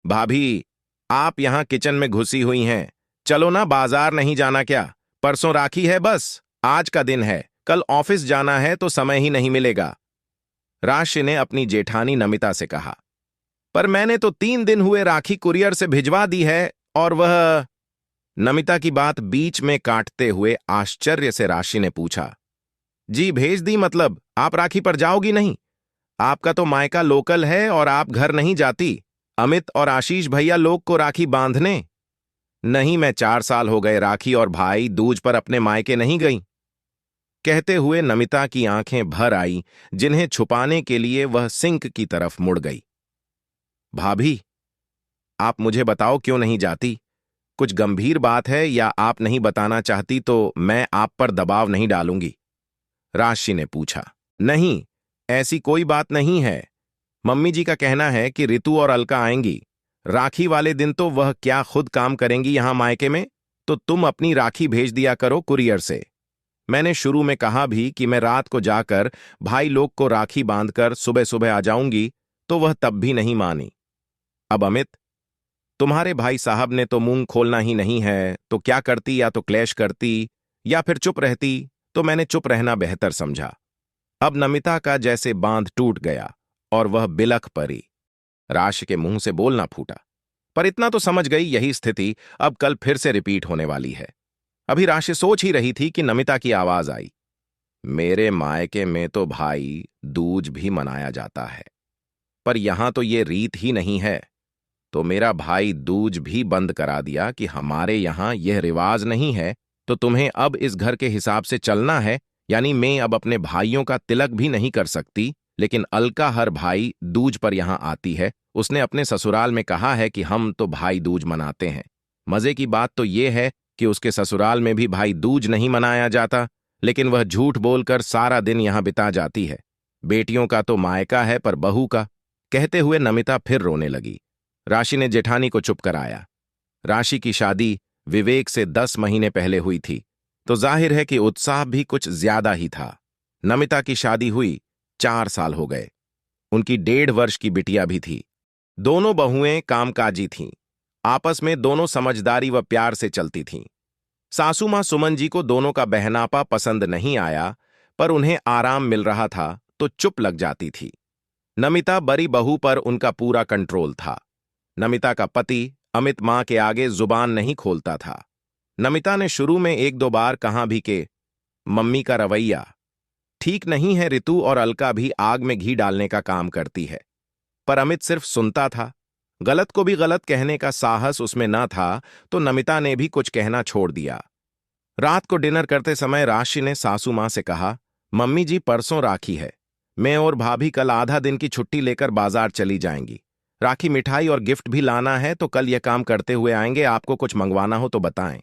भाभी, आप यहाँ किचन में घुसी हुई हैं। चलो ना, बाजार नहीं जाना क्या? परसों राखी है, बस आज का दिन है। कल ऑफिस जाना है तो समय ही नहीं मिलेगा। राशि ने अपनी जेठानी नमिता से कहा। पर मैंने तो 3 दिन हुए राखी कुरियर से भिजवा दी है और वह। नमिता की बात बीच में काटते हुए आश्चर्य से राशि ने पूछा। जी भेज दी मतलब आप राखी पर जाओगी नहीं? आपका तो मायका लोकल है और आप घर नहीं जाती अमित और आशीष भैया लोग को राखी बांधने? नहीं, मैं 4 साल हो गए राखी और भाई दूज पर अपने मायके नहीं गई। कहते हुए नमिता की आंखें भर आई, जिन्हें छुपाने के लिए वह सिंक की तरफ मुड़ गई। भाभी, आप मुझे बताओ क्यों नहीं जाती? कुछ गंभीर बात है या आप नहीं बताना चाहती तो मैं आप पर दबाव नहीं डालूंगी। राशि ने पूछा। नहीं, ऐसी कोई बात नहीं है। मम्मी जी का कहना है कि रितु और अलका आएंगी। राखी वाले दिन तो वह क्या खुद काम करेंगी यहां मायके में, तो तुम अपनी राखी भेज दिया करो कुरियर से। मैंने शुरू में कहा भी कि मैं रात को जाकर भाई लोग को राखी बांधकर सुबह सुबह आ जाऊंगी, तो वह तब भी नहीं मानी। अब अमित, तुम्हारे भाई साहब ने तो मुंह खोलना ही नहीं है, तो क्या करती? या तो क्लैश करती या फिर चुप रहती, तो मैंने चुप रहना बेहतर समझा। अब नमिता का जैसे बांध टूट गया और वह बिलख पड़ी। राशि के मुंह से बोलना फूटा, पर इतना तो समझ गई यही स्थिति अब कल फिर से रिपीट होने वाली है। अभी राशि सोच ही रही थी कि नमिता की आवाज आई। मेरे मायके में तो भाई दूज भी मनाया जाता है, पर यहां तो ये रीत ही नहीं है। तो मेरा भाई दूज भी बंद करा दिया कि हमारे यहां यह रिवाज नहीं है, तो तुम्हें अब इस घर के हिसाब से चलना है। यानी मैं अब अपने भाइयों का तिलक भी नहीं कर सकती, लेकिन अलका हर भाई दूज पर यहां आती है। उसने अपने ससुराल में कहा है कि हम तो भाई दूज मनाते हैं। मजे की बात तो यह है कि उसके ससुराल में भी भाई दूज नहीं मनाया जाता, लेकिन वह झूठ बोलकर सारा दिन यहां बिता जाती है। बेटियों का तो मायका है, पर बहू का। कहते हुए नमिता फिर रोने लगी। राशि ने जेठानी को चुप कराया। राशि की शादी विवेक से 10 महीने पहले हुई थी, तो जाहिर है कि उत्साह भी कुछ ज्यादा ही था। नमिता की शादी हुई 4 साल हो गए। उनकी 1.5 वर्ष की बिटिया भी थी। दोनों बहुएं कामकाजी थीं। आपस में दोनों समझदारी व प्यार से चलती थीं। सासू मां सुमन जी को दोनों का बहनापा पसंद नहीं आया, पर उन्हें आराम मिल रहा था तो चुप लग जाती थी। नमिता बड़ी बहू पर उनका पूरा कंट्रोल था। नमिता का पति अमित मां के आगे जुबान नहीं खोलता था। नमिता ने शुरू में 1-2 बार कहा भी कि मम्मी का रवैया ठीक नहीं है, रितु और अलका भी आग में घी डालने का काम करती है। पर अमित सिर्फ सुनता था। गलत को भी गलत कहने का साहस उसमें न था, तो नमिता ने भी कुछ कहना छोड़ दिया। रात को डिनर करते समय राशि ने सासू मां से कहा, मम्मी जी परसों राखी है। मैं और भाभी कल आधा दिन की छुट्टी लेकर बाजार चली जाएंगी। राखी मिठाई और गिफ्ट भी लाना है, तो कल यह काम करते हुए आएंगे। आपको कुछ मंगवाना हो तो बताएं।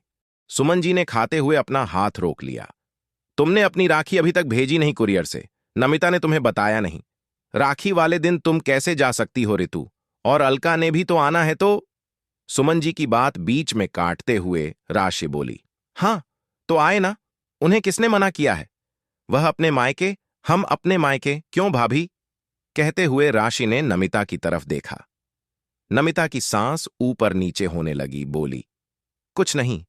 सुमन जी ने खाते हुए अपना हाथ रोक लिया। तुमने अपनी राखी अभी तक भेजी नहीं कुरियर से। नमिता ने तुम्हें बताया नहीं। राखी वाले दिन तुम कैसे जा सकती हो रितु? और अलका ने भी तो आना है तो। सुमन जी की बात बीच में काटते हुए राशि बोली, हाँ तो आए ना। उन्हें किसने मना किया है? वह अपने मायके, हम अपने मायके, क्यों भाभी? कहते हुए राशि ने नमिता की तरफ देखा। नमिता की सांस ऊपर नीचे होने लगी, बोली, कुछ नहीं।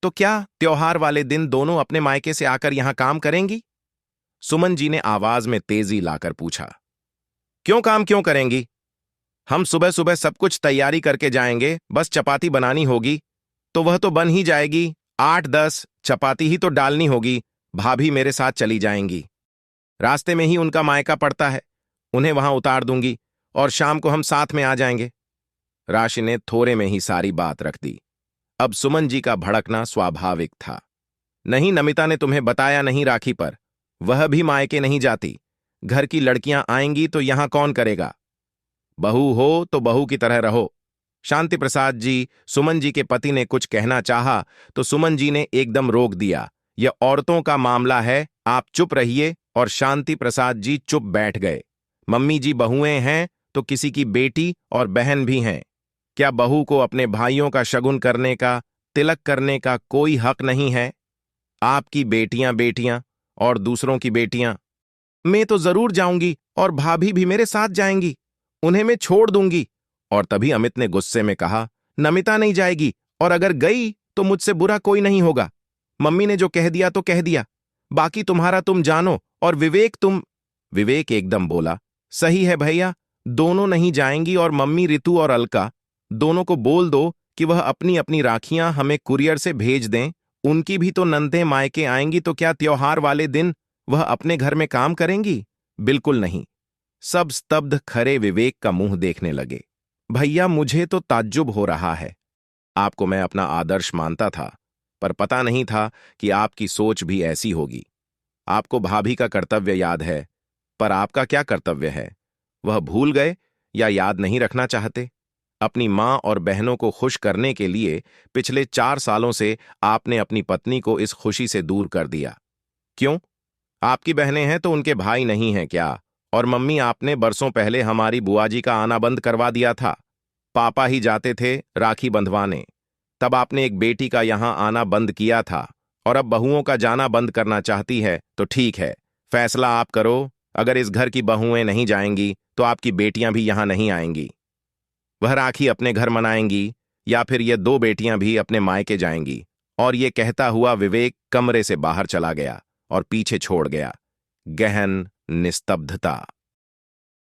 तो क्या त्योहार वाले दिन दोनों अपने मायके से आकर यहां काम करेंगी? सुमन जी ने आवाज में तेजी लाकर पूछा। क्यों काम क्यों करेंगी? हम सुबह सुबह सब कुछ तैयारी करके जाएंगे, बस चपाती बनानी होगी। तो वह तो बन ही जाएगी। 8-10 चपाती ही तो डालनी होगी। भाभी मेरे साथ चली जाएंगी। रास्ते में ही उनका मायका पड़ता है, उन्हें वहां उतार दूंगी और शाम को हम साथ में आ जाएंगे। राशि ने थोड़े में ही सारी बात रख दी। अब सुमन जी का भड़कना स्वाभाविक था। नहीं, नमिता ने तुम्हें बताया नहीं राखी पर। वह भी मायके नहीं जाती। घर की लड़कियां आएंगी तो यहां कौन करेगा? बहू हो तो बहू की तरह रहो। शांति प्रसाद जी, सुमन जी के पति ने कुछ कहना चाहा, तो सुमन जी ने एकदम रोक दिया। यह औरतों का मामला है, आप चुप रहिए। और शांति प्रसाद जी चुप बैठ गए। मम्मी जी बहुएं हैं तो किसी की बेटी और बहन भी हैं। क्या बहू को अपने भाइयों का शगुन करने का, तिलक करने का कोई हक नहीं है? आपकी बेटियां बेटियां और दूसरों की बेटियां। मैं तो जरूर जाऊंगी और भाभी भी मेरे साथ जाएंगी। उन्हें मैं छोड़ दूंगी। और तभी अमित ने गुस्से में कहा, नमिता नहीं जाएगी, और अगर गई तो मुझसे बुरा कोई नहीं होगा। मम्मी ने जो कह दिया तो कह दिया, बाकी तुम्हारा तुम जानो। और विवेक एकदम बोला, सही है भैया, दोनों नहीं जाएंगी, और मम्मी रितु और अलका दोनों को बोल दो कि वह अपनी अपनी राखियां हमें कुरियर से भेज दें। उनकी भी तो नंदे मायके आएंगी, तो क्या त्योहार वाले दिन वह अपने घर में काम करेंगी? बिल्कुल नहीं। सब स्तब्ध खरे विवेक का मुंह देखने लगे। भैया, मुझे तो ताज्जुब हो रहा है। आपको मैं अपना आदर्श मानता था, पर पता नहीं था कि आपकी सोच भी ऐसी होगी। आपको भाभी का कर्तव्य याद है, पर आपका क्या कर्तव्य है? वह भूल गए या याद नहीं रखना चाहते? अपनी मां और बहनों को खुश करने के लिए पिछले 4 सालों से आपने अपनी पत्नी को इस खुशी से दूर कर दिया। क्यों? आपकी बहनें हैं तो उनके भाई नहीं हैं क्या? और मम्मी, आपने बरसों पहले हमारी बुआजी का आना बंद करवा दिया था। पापा ही जाते थे राखी बंधवाने। तब आपने एक बेटी का यहां आना बंद किया था, और अब बहुओं का जाना बंद करना चाहती है तो ठीक है, फैसला आप करो। अगर इस घर की बहुएं नहीं जाएंगी तो आपकी बेटियां भी यहां नहीं आएंगी। वह राखी अपने घर मनाएंगी, या फिर ये 2 बेटियां भी अपने मायके जाएंगी। और ये कहता हुआ विवेक कमरे से बाहर चला गया और पीछे छोड़ गया गहन निस्तब्धता।